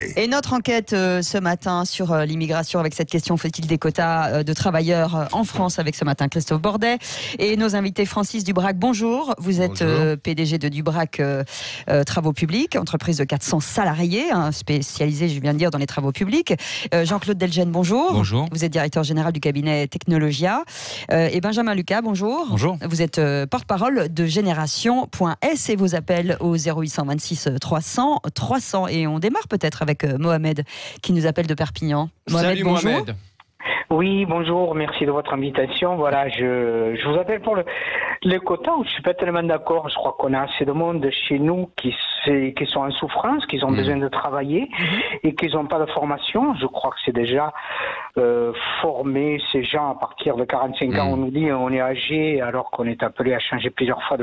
Et notre enquête ce matin sur l'immigration avec cette question, faut-il des quotas de travailleurs en France, avec ce matin Christophe Bordet et nos invités. Francis Dubrac, bonjour. Vous êtes PDG de Dubrac Travaux Publics, entreprise de 400 salariés, spécialisée, je viens de dire, dans les travaux publics. Jean-Claude Delgen, bonjour. Bonjour. Vous êtes directeur général du cabinet Technologia. Et Benjamin Lucas, bonjour. Bonjour. Vous êtes porte-parole de Génération.s et vos appels au 0826 300 300. Et on démarre peut-être avec Mohamed qui nous appelle de Perpignan. Mohamed, salut bonjour. Mohamed. Oui, bonjour, merci de votre invitation. Voilà, je vous appelle pour les quotas. Je suis pas tellement d'accord. Je crois qu'on a assez de monde chez nous qui sont en souffrance, qui ont besoin de travailler et qui n'ont pas de formation. Je crois que c'est déjà former ces gens à partir de 45 ans. On nous dit on est âgé alors qu'on est appelé à changer plusieurs fois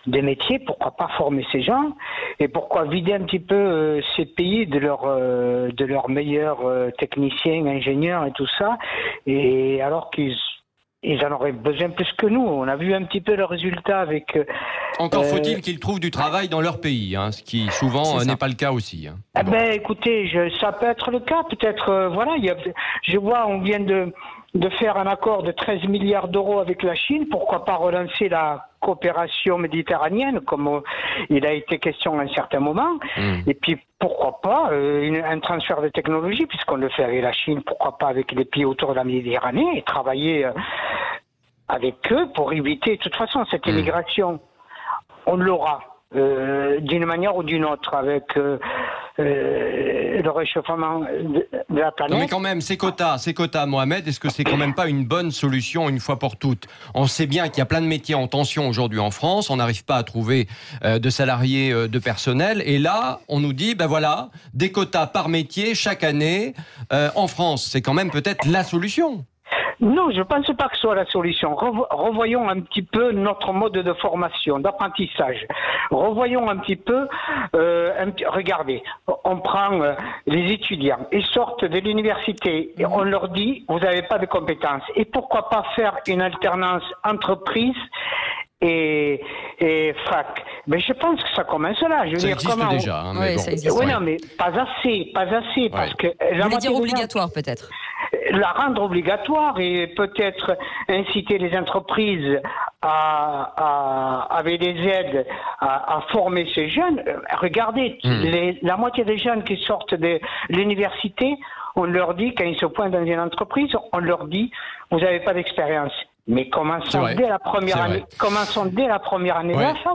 des métiers. Pourquoi pas former ces gens? Et pourquoi vider un petit peu ces pays de leurs meilleurs techniciens, ingénieurs et tout ça, et alors qu'ils en auraient besoin plus que nous. On a vu un petit peu le résultat avec... Encore faut-il qu'ils trouvent du travail dans leur pays, ce qui souvent n'est pas le cas aussi. Ben, écoutez, ça peut être le cas, peut-être, voilà, je vois, on vient de faire un accord de 13 milliards d'euros avec la Chine, pourquoi pas relancer la coopération méditerranéenne, comme il a été question à un certain moment, et puis pourquoi pas un transfert de technologie, puisqu'on le fait avec la Chine, pourquoi pas avec les pays autour de la Méditerranée, et travailler avec eux pour éviter, de toute façon, cette immigration, on l'aura. D'une manière ou d'une autre, avec le réchauffement de la planète. Non mais quand même, ces quotas, Mohamed, est-ce que c'est quand même pas une bonne solution une fois pour toutes? On sait bien qu'il y a plein de métiers en tension aujourd'hui en France, on n'arrive pas à trouver de salariés, de personnel, et là, on nous dit, ben voilà, des quotas par métier chaque année en France. C'est quand même peut-être la solution. Non, je ne pense pas que ce soit la solution. Revoyons un petit peu notre mode de formation, d'apprentissage. Revoyons un petit peu, regardez, on prend les étudiants, ils sortent de l'université, et on leur dit, vous n'avez pas de compétences. Et pourquoi pas faire une alternance entreprise et fac. Mais je pense que ça commence là. Ça existe déjà. Mais bon. Ça existe. Oui, non, mais pas assez, parce que... Vous voulez dire obligatoire peut-être? La rendre obligatoire et peut-être inciter les entreprises avec des aides à former ces jeunes. Regardez, la moitié des jeunes qui sortent de l'université, on leur dit, quand ils se pointent dans une entreprise, on leur dit, vous n'avez pas d'expérience. Mais commençons dès la première année. Commençons dès la première année de la fac.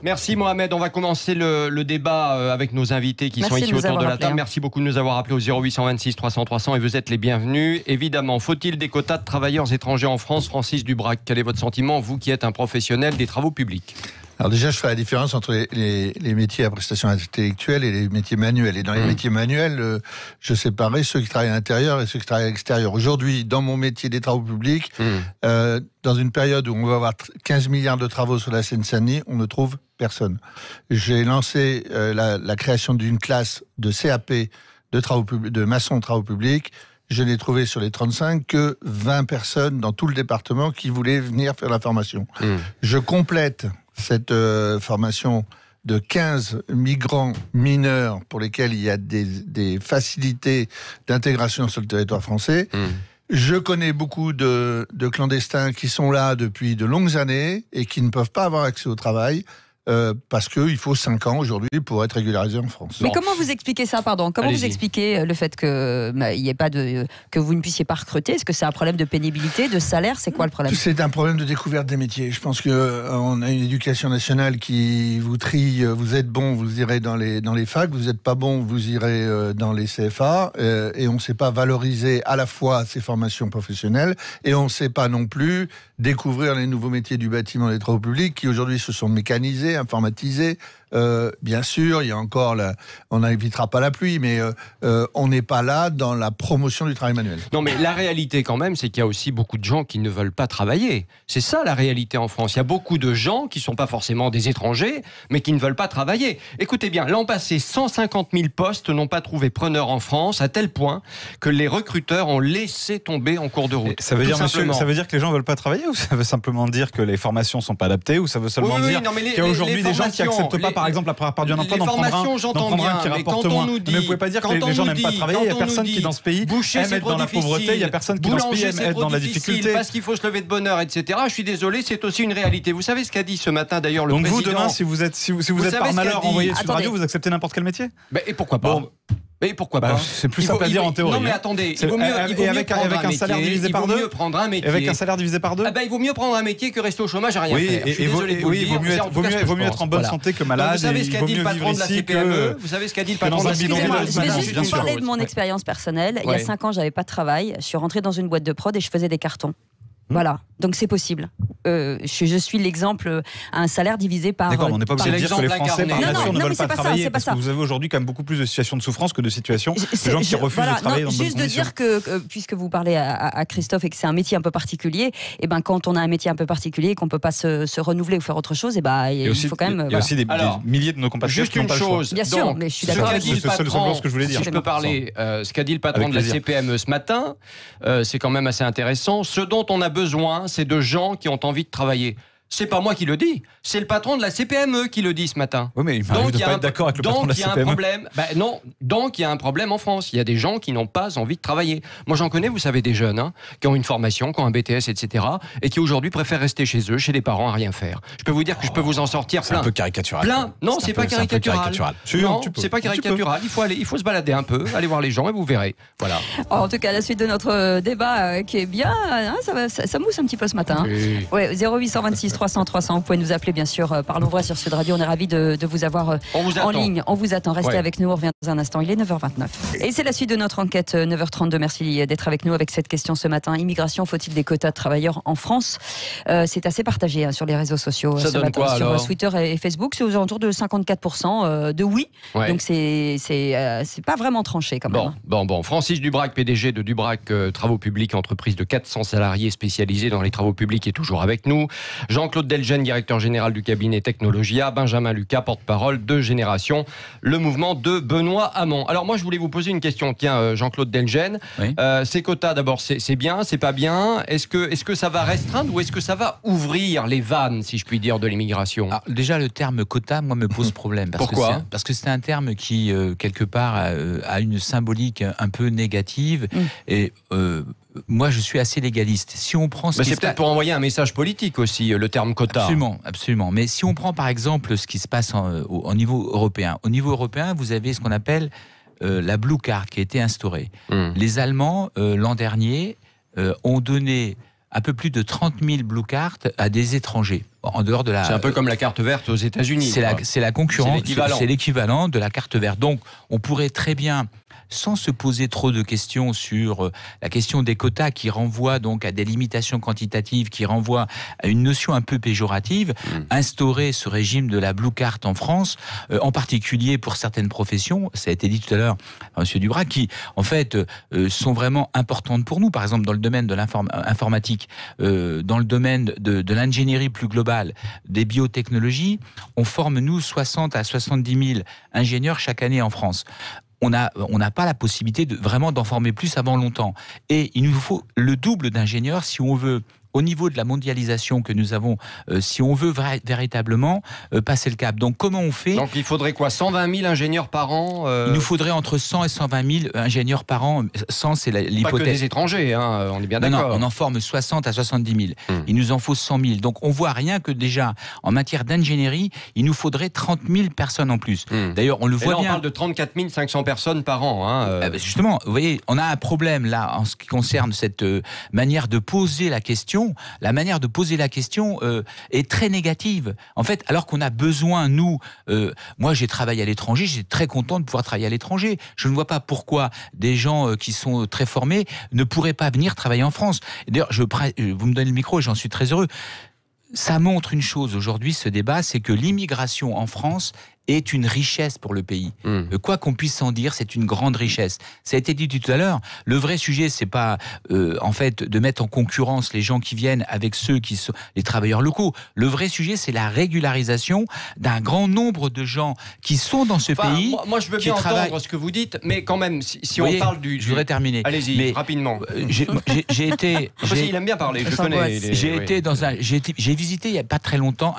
Merci Mohamed. On va commencer le débat avec nos invités qui sont ici autour de la table. Merci beaucoup de nous avoir appelés au 0826 300 300 et vous êtes les bienvenus. Évidemment, faut-il des quotas de travailleurs étrangers en France? Francis Dubrac, quel est votre sentiment, vous qui êtes un professionnel des travaux publics? Alors déjà, je fais la différence entre les métiers à prestation intellectuelle et les métiers manuels. Et dans les métiers manuels, je séparais ceux qui travaillent à l'intérieur et ceux qui travaillent à l'extérieur. Aujourd'hui, dans mon métier des travaux publics, dans une période où on va avoir 15 milliards de travaux sur la Seine-Saint-Denis, on ne trouve personne. J'ai lancé la création d'une classe de CAP de maçons de travaux publics. Je n'ai trouvé sur les 35 que 20 personnes dans tout le département qui voulaient venir faire la formation. Je complète cette formation de 15 migrants mineurs pour lesquels il y a des facilités d'intégration sur le territoire français. Je connais beaucoup de clandestins qui sont là depuis de longues années et qui ne peuvent pas avoir accès au travail. Parce qu'il faut 5 ans aujourd'hui pour être régularisé en France. Mais comment vous expliquez ça, pardon? Comment vous expliquez le fait que y ait pas que vous ne puissiez pas recruter? Est-ce que c'est un problème de pénibilité, de salaire? C'est quoi le problème? C'est un problème de découverte des métiers. Je pense qu'on a une éducation nationale qui vous trie. Vous êtes bon, vous irez dans les facs. Vous n'êtes pas bon, vous irez dans les CFA. Et on ne sait pas valoriser à la fois ces formations professionnelles et on ne sait pas non plus découvrir les nouveaux métiers du bâtiment et des travaux publics qui aujourd'hui se sont mécanisés, informatisés. Bien sûr, il y a encore on n'évitera pas la pluie, mais on n'est pas là dans la promotion du travail manuel. Non, mais la réalité quand même, c'est qu'il y a aussi beaucoup de gens qui ne veulent pas travailler. C'est ça la réalité en France. Il y a beaucoup de gens qui ne sont pas forcément des étrangers, mais qui ne veulent pas travailler. Écoutez bien, l'an passé, 150 000 postes n'ont pas trouvé preneur en France, à tel point que les recruteurs ont laissé tomber en cours de route. Ça veut dire, monsieur, ça veut dire que les gens ne veulent pas travailler, ou ça veut simplement dire que les formations ne sont pas adaptées, ou ça veut seulement dire qu'il y a aujourd'hui des gens qui n'acceptent pas par exemple, la première part d'un emploi, les formations, j'entends bien, qui mais rapporte quand on moins. nous dit, Mais vous pouvez pas dire que les gens n'aiment pas travailler. Il y a personne qui dans ce pays aime être dans la pauvreté. Il y a personne qui dans ce pays aime être dans la difficulté. Parce qu'il faut se lever de bonne heure, etc. Je suis désolé, c'est aussi une réalité. Vous savez ce qu'a dit ce matin d'ailleurs le président. Donc vous demain, si vous êtes par malheur envoyé sur radio, vous acceptez n'importe quel métier? Et pourquoi pas? Mais pourquoi pas? C'est plus simple à dire en théorie. Non mais attendez, il vaut mieux prendre un salaire divisé par deux. Avec un salaire divisé par deux. Il vaut mieux prendre un métier que rester au chômage à rien faire. Oui, il vaut mieux être en bonne santé que malade. Vous savez ce qu'a dit le patron de la CPME? Vous savez ce qu'a dit le patron de la CPME? Je vais juste vous parler de mon expérience personnelle. Il y a 5 ans, j'avais pas de travail. Je suis rentrée dans une boîte de prod et je faisais des cartons. Voilà, donc c'est possible. Je suis l'exemple à un salaire divisé par. D'accord, on n'est pas obligé de dire que les Français par nature ne veulent pas travailler, parce que vous avez aujourd'hui quand même beaucoup plus de situations de souffrance que de situations de gens qui refusent de travailler dans de bonnes conditions. Juste de dire que, puisque vous parlez à Christophe et que c'est un métier un peu particulier, et ben quand on a un métier un peu particulier et qu'on ne peut pas se renouveler ou faire autre chose, et ben il faut quand même. Il y a aussi des milliers de nos compatriotes qui n'ont pas le choix. Bien sûr, mais je suis d'accord avec vous. C'est ce que je voulais dire. Si je peux parler, ce qu'a dit le patron de la CPME ce matin, c'est quand même assez intéressant. Ce dont on a besoin, c'est de gens qui ont envie de travailler. C'est pas moi qui le dis, c'est le patron de la CPME qui le dit ce matin. Oui, mais il m'arrive de pas être d'accord avec le patron de la CPME. Donc il y a un problème en France. Il y a des gens qui n'ont pas envie de travailler. Moi j'en connais, vous savez, des jeunes qui ont une formation, qui ont un BTS, etc. et qui aujourd'hui préfèrent rester chez eux, chez les parents, à rien faire. Je peux vous dire que je peux vous en sortir plein. C'est un peu caricatural. Non, c'est pas caricatural. Non, c'est pas caricatural. Il faut se balader un peu, aller voir les gens et vous verrez. Voilà. En tout cas, la suite de notre débat qui est bien, ça mousse un petit peu ce matin. Oui. Ouais, 0826 300 300. Vous pouvez nous appeler bien sûr par l'Ouvroy sur Sud Radio. On est ravis de vous avoir en ligne. On vous attend. Restez avec nous. On revient dans un instant. Il est 9h29. Et c'est la suite de notre enquête 9h32. Merci d'être avec nous avec cette question ce matin. Immigration, faut-il des quotas de travailleurs en France? C'est assez partagé sur les réseaux sociaux ça ce donne matin quoi, sur alors Twitter et Facebook. C'est aux alentours de 54% de oui. Ouais. Donc c'est pas vraiment tranché quand même. Bon. Francis Dubrac, PDG de Dubrac Travaux Publics, entreprise de 400 salariés spécialisés dans les travaux publics, est toujours avec nous. Jean-Claude Delgen, directeur général du cabinet Technologia. Benjamin Lucas, porte-parole de Génération, le mouvement de Benoît Hamon. Alors moi, je voulais vous poser une question. Tiens, Jean-Claude Delgen, oui. Ces quotas, d'abord, c'est bien, c'est pas bien. Est-ce que ça va restreindre ou est-ce que ça va ouvrir les vannes, si je puis dire, de l'immigration? Déjà, le terme quota, moi, me pose problème. Pourquoi? Parce que c'est un terme qui, quelque part, a une symbolique un peu négative. Et moi, je suis assez légaliste. Si on prend c'est peut-être pour envoyer un message politique aussi, le terme quota. Absolument. Mais si on prend par exemple ce qui se passe au niveau européen. Au niveau européen, vous avez ce qu'on appelle la Blue Card qui a été instaurée. Les Allemands, l'an dernier, ont donné un peu plus de 30 000 Blue Cards à des étrangers. En dehors de la... C'est un peu comme la carte verte aux États-Unis. C'est la concurrence, c'est l'équivalent de la carte verte. Donc, on pourrait très bien, sans se poser trop de questions sur la question des quotas qui renvoie donc à des limitations quantitatives, qui renvoie à une notion un peu péjorative, instaurer ce régime de la Blue Card en France, en particulier pour certaines professions, ça a été dit tout à l'heure par M. Dubrac, qui en fait sont vraiment importantes pour nous, par exemple dans le domaine de l'informatique, dans le domaine de l'ingénierie plus globale, des biotechnologies, on forme nous 60 à 70 000 ingénieurs chaque année en France. On n'a pas la possibilité vraiment d'en former plus avant longtemps. Et il nous faut le double d'ingénieurs si on veut, au niveau de la mondialisation que nous avons, si on veut véritablement passer le cap. Donc comment on fait? Donc il faudrait quoi? 120 000 ingénieurs par an Il nous faudrait entre 100 et 120 000 ingénieurs par an. 100, c'est l'hypothèse. Pas que des étrangers, on est bien d'accord. Non, on en forme 60 à 70 000. Il nous en faut 100 000. Donc on voit rien que déjà, en matière d'ingénierie, il nous faudrait 30 000 personnes en plus. D'ailleurs, on le voit bien. On parle de 34 500 personnes par an. Justement, vous voyez, on a un problème là, en ce qui concerne cette manière de poser la question. La manière de poser la question est très négative. En fait, alors qu'on a besoin, nous, moi j'ai travaillé à l'étranger, j'étais très content de pouvoir travailler à l'étranger. Je ne vois pas pourquoi des gens qui sont très formés ne pourraient pas venir travailler en France. D'ailleurs, vous me donnez le micro et j'en suis très heureux. Ça montre une chose aujourd'hui, ce débat, c'est que l'immigration en France est une richesse pour le pays. Quoi qu'on puisse en dire, c'est une grande richesse. Ça a été dit tout à l'heure, le vrai sujet, c'est pas en fait de mettre en concurrence les gens qui viennent avec ceux qui sont les travailleurs locaux. Le vrai sujet, c'est la régularisation d'un grand nombre de gens qui sont dans ce pays. Moi, je veux bien entendre ce que vous dites, mais quand même, si on parle du... Je voudrais terminer. Allez-y, rapidement. J'ai été... Il aime bien parler, je connais. J'ai visité il n'y a pas très longtemps,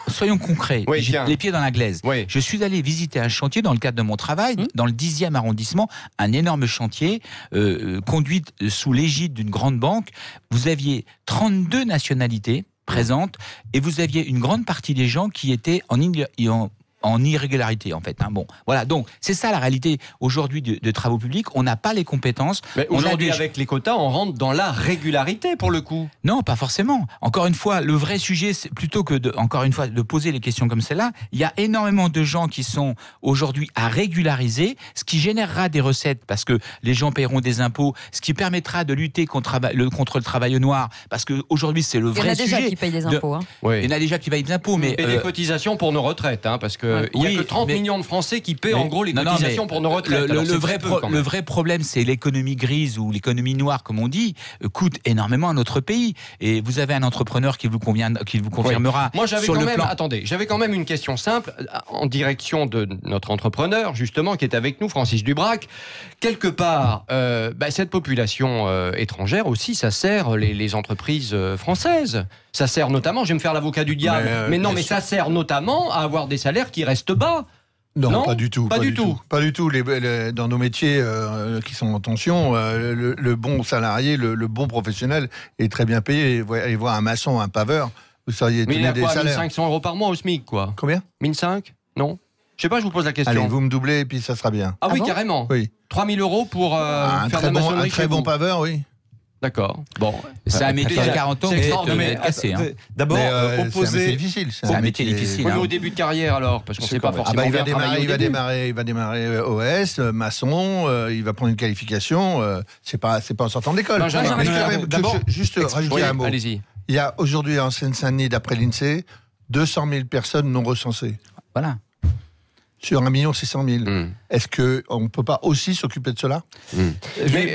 soyons concrets, les pieds dans la glaise. Je suis allé visiter un chantier dans le cadre de mon travail, dans le 10e arrondissement, un énorme chantier conduit sous l'égide d'une grande banque. Vous aviez 32 nationalités présentes et vous aviez une grande partie des gens qui étaient en irrégularité, en fait. Bon, voilà. Donc, c'est ça la réalité aujourd'hui de travaux publics. On n'a pas les compétences. Mais aujourd'hui, avec les quotas, on rentre dans la régularité, pour le coup. Non, pas forcément. Encore une fois, le vrai sujet, c'est plutôt que de poser les questions comme celle-là, il y a énormément de gens qui sont aujourd'hui à régulariser, ce qui générera des recettes parce que les gens paieront des impôts, ce qui permettra de lutter contre le travail noir, parce qu'aujourd'hui, c'est le vrai sujet. Il y en a déjà qui payent des impôts. Oui. Il y en a déjà qui payent des impôts, mais... Et des cotisations pour nos retraites, parce que il n'y a que 30 millions de Français qui paient en gros les cotisations pour nos retraites. Le vrai problème, c'est l'économie grise ou l'économie noire, comme on dit, coûte énormément à notre pays. Et vous avez un entrepreneur qui vous confirmera. Moi, j'avais quand même une question simple en direction de notre entrepreneur, justement, qui est avec nous, Francis Dubrac. Quelque part, cette population étrangère aussi, ça sert les entreprises françaises. Ça sert notamment, je vais me faire l'avocat du diable, mais ça sert notamment à avoir des salaires qui restent bas. Non, pas du tout. Pas du tout. Dans nos métiers qui sont en tension, le bon salarié, le bon professionnel est très bien payé. Allez voir un maçon, un paveur, vous seriez étonné des salaires. 1 500 € par mois au SMIC, quoi. Combien ? 1 500 ? Non. Je sais pas, je vous pose la question. Allez, vous me doublez et puis ça sera bien. Ah oui, carrément. Oui. 3 000 € pour faire de la maçonnerie. Un très bon paveur, oui. D'accord. Bon, c'est un métier de 40 ans qui est cassé. D'abord, opposé. C'est difficile. C'est un métier difficile. Au début de carrière, alors, parce qu'on ne sait pas forcément. Il va démarrer OS, maçon. Il va prendre une qualification. C'est pas en sortant de l'école. D'abord, juste rajouter un mot. Allez-y. Il y a aujourd'hui en Seine-Saint-Denis, d'après l'INSEE, 200 000 personnes non recensées. Voilà. Sur 1 600 000. Est-ce qu'on ne peut pas aussi s'occuper de cela Mais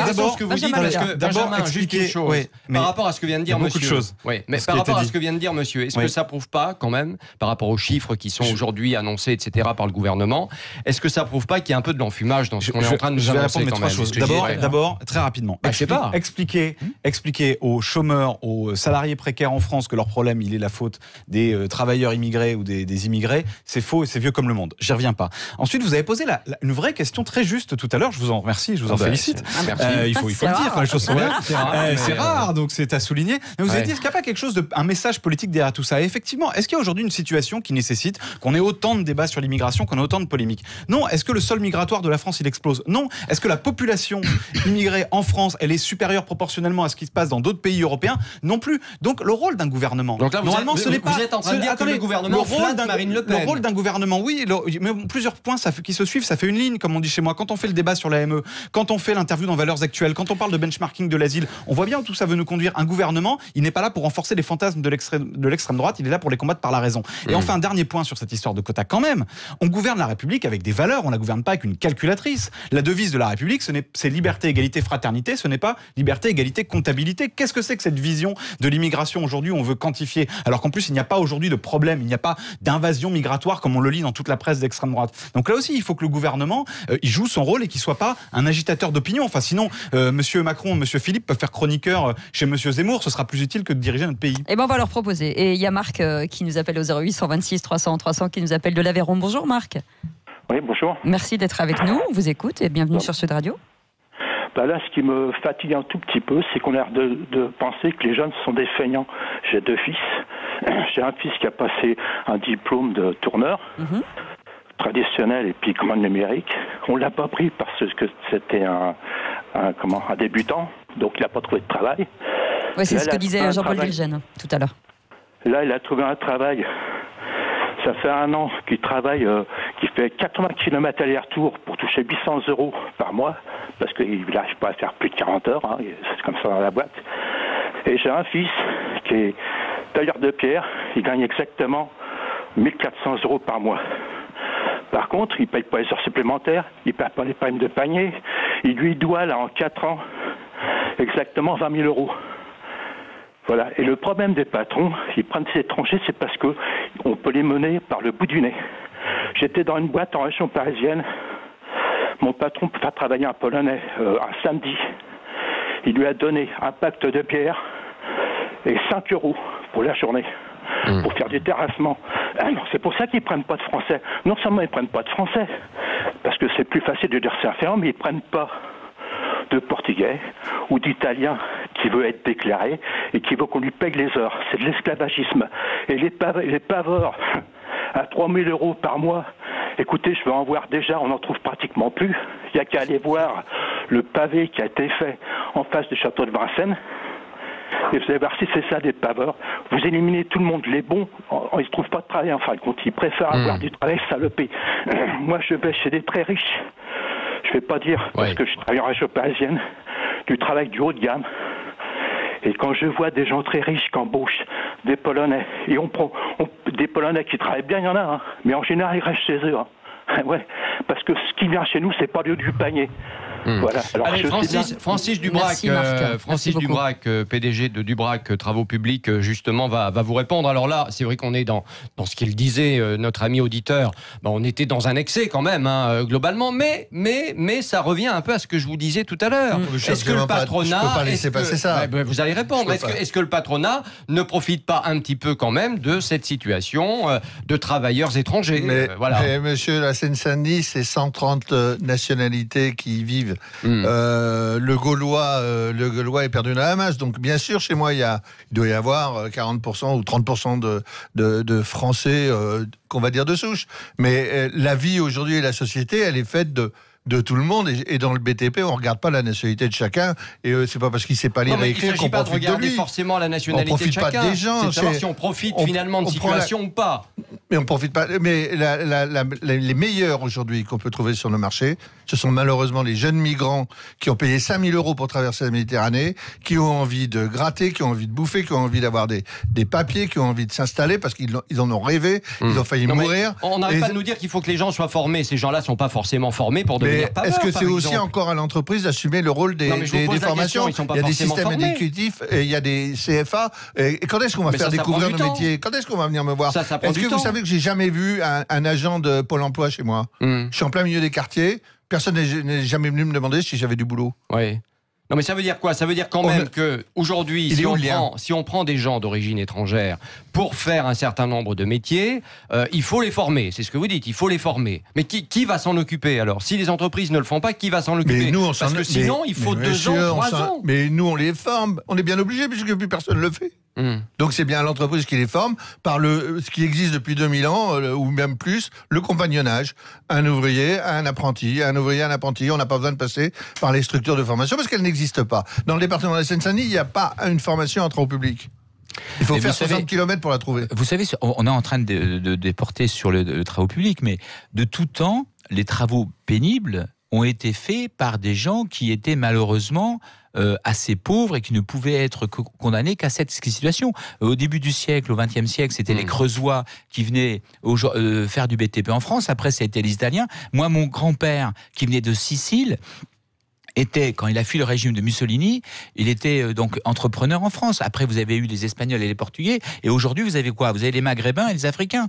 d'abord, ce que vous dites, parce que Benjamin, juste une chose, par rapport à ce que vient de dire monsieur. Mais par rapport à ce que vient de dire monsieur, est-ce que ça prouve pas, quand même, par rapport aux chiffres qui sont aujourd'hui annoncés, etc., par le gouvernement, est-ce que ça prouve pas qu'il y a un peu de l'enfumage dans ce qu'on est en train de nous annoncer quand même ? D'abord, très rapidement, expliquer aux chômeurs, aux salariés précaires en France que leur problème, il est la faute des travailleurs immigrés ou des immigrés, c'est faux et c'est vieux comme le monde. J'y reviens pas. Ensuite, vous avez posé une vraie question très juste tout à l'heure. Je vous en remercie, je vous en félicite. Il faut le dire quand les choses sont bien. C'est rare, donc c'est à souligner. Mais vous avez dit, est-ce qu'il n'y a pas quelque chose un message politique derrière tout ça ? Et effectivement, est-ce qu'il y a aujourd'hui une situation qui nécessite qu'on ait autant de débats sur l'immigration, qu'on ait autant de polémiques ? Non. Est-ce que le sol migratoire de la France, il explose ? Non. Est-ce que la population immigrée en France, elle est supérieure proportionnellement à ce qui se passe dans d'autres pays européens ? Non plus. Donc le rôle d'un gouvernement, normalement, ce n'est pas. Vous êtes en train de dire que le gouvernement flatte Marine Le Pen. Le rôle d'un gouvernement, oui. Mais plusieurs points qui se suivent, ça fait une ligne, comme on dit chez moi. Quand on fait le débat sur l'AME, quand on fait l'interview dans Valeurs Actuelles, quand on parle de benchmarking de l'asile, on voit bien où tout ça veut nous conduire. Un gouvernement, il n'est pas là pour renforcer les fantasmes de l'extrême droite, il est là pour les combattre par la raison. Et enfin, un dernier point sur cette histoire de quotas quand même. On gouverne la République avec des valeurs, on la gouverne pas avec une calculatrice. La devise de la République, c'est liberté, égalité, fraternité, ce n'est pas liberté, égalité, comptabilité. Qu'est-ce que c'est que cette vision de l'immigration aujourd'hui où on veut quantifier, alors qu'en plus il n'y a pas aujourd'hui de problème, il n'y a pas d'invasion migratoire comme on le lit dans toute la presse d'extrême droite. Donc là aussi, il faut que le gouvernement il joue son rôle et qu'il soit pas un agitateur d'opinion. Enfin, sinon, Monsieur Macron, Monsieur Philippe peuvent faire chroniqueur chez Monsieur Zemmour. Ce sera plus utile que de diriger notre pays. Eh ben, on va leur proposer. Et il y a Marc qui nous appelle au 0826 300 300 qui nous appelle de l'Aveyron. Bonjour Marc. Oui, bonjour. Merci d'être avec nous. On vous écoute et bienvenue sur Sud Radio. Là, ce qui me fatigue un tout petit peu, c'est qu'on a l'air de penser que les jeunes sont des feignants. J'ai 2 fils. J'ai un fils qui a passé un diplôme de tourneur. Traditionnel et puis commande numérique. On l'a pas pris parce que c'était un débutant, donc il n'a pas trouvé de travail. Oui, c'est ce que disait Jean-Paul Vilgène tout à l'heure. Là, il a trouvé un travail. Ça fait 1 an qu'il travaille, qu'il fait 80 km aller-retour pour toucher 800 € par mois, parce qu'il n'arrive pas à faire plus de 40 heures, c'est comme ça dans la boîte. Et j'ai un fils qui est tailleur de pierre, il gagne exactement 1 400 € par mois. Par contre, il ne paye pas les heures supplémentaires, il ne paye pas les primes de panier. Il lui doit, là, en 4 ans, exactement 20 000 €. Voilà. Et le problème des patrons, ils prennent ces étrangers, c'est parce qu'on peut les mener par le bout du nez. J'étais dans une boîte en région parisienne. Mon patron peut faire travailler un Polonais un samedi. Il lui a donné un pacte de bière et 5 € pour la journée, pour faire du terrassement. Ah non, c'est pour ça qu'ils prennent pas de français. Non seulement ils prennent pas de français, parce que c'est plus facile de dire c'est inférieur, mais ils prennent pas de portugais ou d'italien qui veut être déclaré et qui veut qu'on lui paye les heures. C'est de l'esclavagisme. Et les paveurs à 3 000 € par mois, écoutez, je vais en voir déjà, on n'en trouve pratiquement plus. Il n'y a qu'à aller voir le pavé qui a été fait en face du château de Vincennes. Et vous allez voir si c'est ça des paveurs. Vous éliminez tout le monde, les bons, ils ne trouvent pas de travail en fin de compte. Ils préfèrent avoir du travail salopé. Moi, je vais chez des très riches. Je ne vais pas dire, parce que je travaille en région parisienne, du travail du haut de gamme. Et quand je vois des gens très riches qui embauchent des Polonais, et des Polonais qui travaillent bien, il y en a, hein, mais en général, ils restent chez eux. Hein. Ouais, parce que ce qui vient chez nous, c'est pas le du panier. Voilà. Alors, allez, Francis Dubrac, PDG de Dubrac Travaux Publics, justement, va vous répondre. Alors là, c'est vrai qu'on est dans ce qu'il disait, notre ami auditeur. On était dans un excès quand même, hein, globalement, mais ça revient un peu à ce que je vous disais tout à l'heure. Est-ce que le patronat... Je peux pas laisser passer ça. Vous allez répondre. Est-ce que le patronat ne profite pas un petit peu quand même de cette situation de travailleurs étrangers? Voilà. Mais monsieur, la Seine-Saint-Denis, c'est 130 nationalités qui vivent. Le Gaulois est perdu dans la masse. Donc, bien sûr, chez moi, il doit y avoir 40% ou 30% de Français, qu'on va dire de souche. Mais la vie aujourd'hui et la société, elle est faite de tout le monde, et dans le BTP on regarde pas la nationalité de chacun, et c'est pas parce qu'il sait pas lire et écrire qu'on profite de lui. Il ne s'agit pas de regarder forcément la nationalité de chacun, c'est de savoir si on profite finalement de situation ou pas. Mais on profite pas. Mais les meilleurs aujourd'hui qu'on peut trouver sur le marché, ce sont malheureusement les jeunes migrants qui ont payé 5 000 € pour traverser la Méditerranée, qui ont envie de gratter, qui ont envie de bouffer, qui ont envie d'avoir des papiers, qui ont envie de s'installer parce qu'ils en ont rêvé, ils ont failli mourir. On n'arrête pas de nous dire qu'il faut que les gens soient formés. Ces gens-là sont pas forcément formés pour devenir paveurs. Est-ce que c'est aussi encore à l'entreprise d'assumer le rôle des formations? Il y a des systèmes éducatifs, il y a des CFA. Et quand est-ce qu'on va faire découvrir nos métiers? Quand est-ce qu'on va venir me voir? Est-ce que vous savez que j'ai jamais vu un agent de Pôle emploi chez moi? Je suis en plein milieu des quartiers. Personne n'est jamais venu me demander si j'avais du boulot. Oui. Non, mais ça veut dire quoi? Ça veut dire quand même que aujourd'hui, si on prend des gens d'origine étrangère pour faire un certain nombre de métiers, il faut les former. C'est ce que vous dites, il faut les former. Mais qui va s'en occuper alors? Si les entreprises ne le font pas, qui va s'en occuper? Parce que sinon, il faut 2 ans, 3 ans. Mais nous, on les forme. On est bien obligés puisque plus personne ne le fait. Donc c'est bien l'entreprise qui les forme par ce qui existe depuis 2000 ans ou même plus, le compagnonnage. Un ouvrier, un apprenti, on n'a pas besoin de passer par les structures de formation parce qu'elles n'existent pas. Dans le département de la Seine-Saint-Denis, il n'y a pas une formation en travaux publics. Il faut faire 60 km pour la trouver. Vous savez, on est en train de déporter sur le travaux publics, mais de tout temps, les travaux pénibles ont été faits par des gens qui étaient malheureusement assez pauvres et qui ne pouvaient être condamnés qu'à cette situation. Au début du siècle, au XXe siècle, c'était les Creusois qui venaient faire du BTP en France. Après, ça a été les Italiens. Moi, mon grand-père, qui venait de Sicile, quand il a fui le régime de Mussolini, il était donc entrepreneur en France. Après, vous avez eu les Espagnols et les Portugais. Et aujourd'hui, vous avez quoi? Vous avez les Maghrébins et les Africains.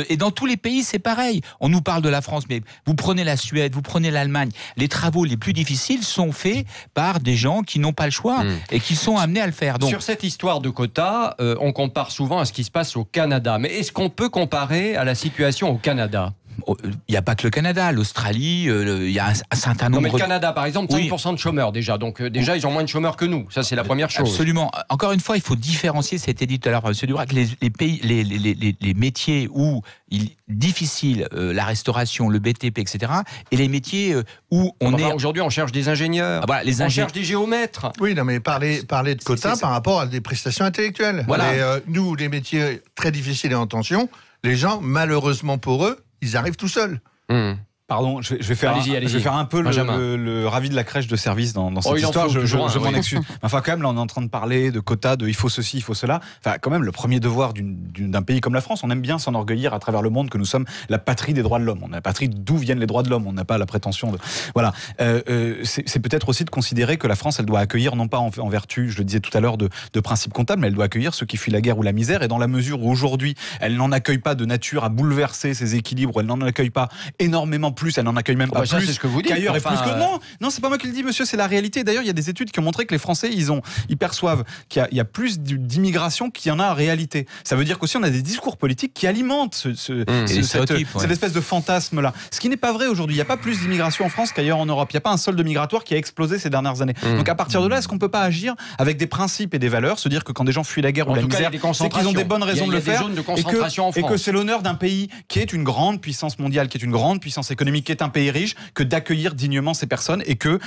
Et dans tous les pays, c'est pareil. On nous parle de la France, mais vous prenez la Suède, vous prenez l'Allemagne. Les travaux les plus difficiles sont faits par des gens qui n'ont pas le choix et qui sont amenés à le faire. Donc, sur cette histoire de quotas, on compare souvent à ce qui se passe au Canada. Mais est-ce qu'on peut comparer à la situation au Canada? Il n'y a pas que le Canada, l'Australie, il y a un certain nombre... Non, mais le Canada, par exemple, 5% de chômeurs déjà. Donc déjà, ils ont moins de chômeurs que nous. Ça, c'est la première chose. Absolument. Encore une fois, il faut différencier, ça a été dit tout à l'heure par M. Dubrac, les métiers où difficile, la restauration, le BTP, etc. Et les métiers où aujourd'hui, on cherche des ingénieurs, on cherche des géomètres. Oui, non, mais parler de quotas par rapport à des prestations intellectuelles. Voilà. Nous, les métiers très difficiles et en tension, les gens, malheureusement pour eux, ils arrivent tout seuls. Pardon, je vais faire un peu le ravi de la crèche de service dans cette histoire. Je m'en excuse. Enfin, quand même, là, on est en train de parler de quotas, de il faut ceci, il faut cela. Enfin, quand même, le premier devoir d'un pays comme la France, on aime bien s'enorgueillir à travers le monde que nous sommes la patrie des droits de l'homme. On est la patrie d'où viennent les droits de l'homme. On n'a pas la prétention de... Voilà. C'est peut-être aussi de considérer que la France, elle doit accueillir, non pas en vertu, je le disais tout à l'heure, de principes comptables, mais elle doit accueillir ceux qui fuient la guerre ou la misère. Et dans la mesure où aujourd'hui, elle n'en accueille pas de nature à bouleverser ses équilibres, elle n'en accueille pas énormément plus, elle n'en accueille même pas ça, plus c'est ce que vous dites, qu'ailleurs et enfin, plus que... Non, c'est pas moi qui le dis, monsieur, c'est la réalité. D'ailleurs, il y a des études qui ont montré que les Français, ils perçoivent qu'il y a plus d'immigration qu'il y en a en réalité. Ça veut dire qu'aussi on a des discours politiques qui alimentent cette espèce de fantasme-là. Ce qui n'est pas vrai aujourd'hui. Il n'y a pas plus d'immigration en France qu'ailleurs en Europe. Il n'y a pas un solde migratoire qui a explosé ces dernières années. Donc à partir de là, est-ce qu'on ne peut pas agir avec des principes et des valeurs, se dire que quand des gens fuient la guerre ou la misère, c'est qu'ils ont des bonnes raisons de le faire, et que c'est l'honneur d'un pays qui est une grande puissance mondiale, qui est une grande puissance économique, qui est un pays riche, que d'accueillir dignement ces personnes et que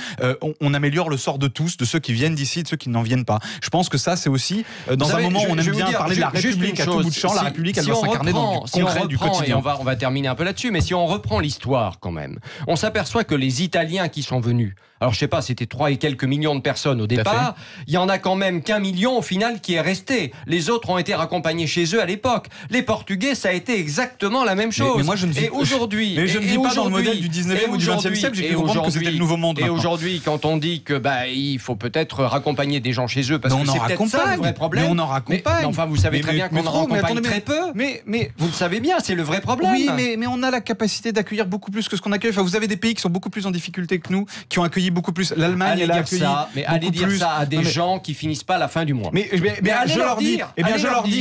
on améliore le sort de tous, de ceux qui viennent d'ici, de ceux qui n'en viennent pas. Je pense que ça, c'est aussi dans un moment où on aime bien parler de la République à tout bout de champ. La République, elle doit s'incarner dans du concret, du quotidien. Et on va terminer un peu là-dessus, mais si on reprend l'histoire quand même, on s'aperçoit que les Italiens qui sont venus, alors je sais pas, c'était 3 et quelques millions de personnes au départ, il y en a quand même qu'1 million au final qui est resté. Les autres ont été raccompagnés chez eux à l'époque. Les Portugais, ça a été exactement la même chose. Mais moi, je ne vis, aujourd'hui, mais je ne vis pas dans le modèle du 19e ou du 20e siècle, j'ai cru comprendre que c'était le nouveau monde. Et aujourd'hui, quand on dit que il faut peut-être raccompagner des gens chez eux, parce que c'est peut-être ça le vrai problème. Mais on en raccompagne. Mais enfin, vous savez très bien qu'on en raccompagne très peu. Mais vous le savez bien, c'est le vrai problème. Oui, mais on a la capacité d'accueillir beaucoup plus que ce qu'on accueille. Enfin, vous avez des pays qui sont beaucoup plus en difficulté que nous, qui ont accueilli beaucoup plus. L'Allemagne, elle a accueilli allez dire ça à des gens qui finissent pas à la fin du mois. Mais je leur dis,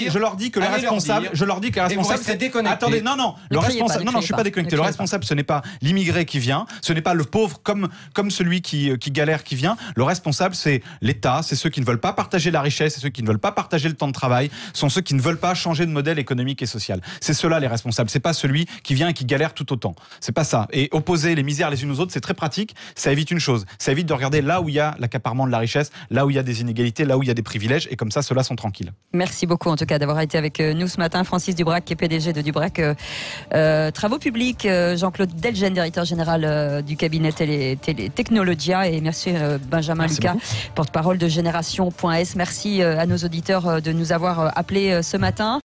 je leur dis que les responsables, c'est déconnecté. Attendez, non, le responsable, non, je suis pas déconnecté. Le responsable, ce n'est pas l'immigré qui vient, ce n'est pas le pauvre comme celui qui galère qui vient. Le responsable, c'est l'État, c'est ceux qui ne veulent pas partager la richesse, c'est ceux qui ne veulent pas partager le temps de travail, sont ceux qui ne veulent pas changer de modèle économique et social. C'est ceux-là les responsables. C'est pas celui qui vient et qui galère tout autant. C'est pas ça. Et opposer les misères les unes aux autres, c'est très pratique. Ça évite une chose. Ça évite de regarder là où il y a l'accaparement de la richesse, là où il y a des inégalités, là où il y a des privilèges, et comme ça, ceux-là sont tranquilles. Merci beaucoup en tout cas d'avoir été avec nous ce matin. Francis Dubrac, qui est PDG de Dubrac Travaux Publics, Jean-Claude Delgen, directeur général du cabinet Technologia, et merci Benjamin Lucas, porte-parole de Génération.s. Merci à nos auditeurs de nous avoir appelés ce matin.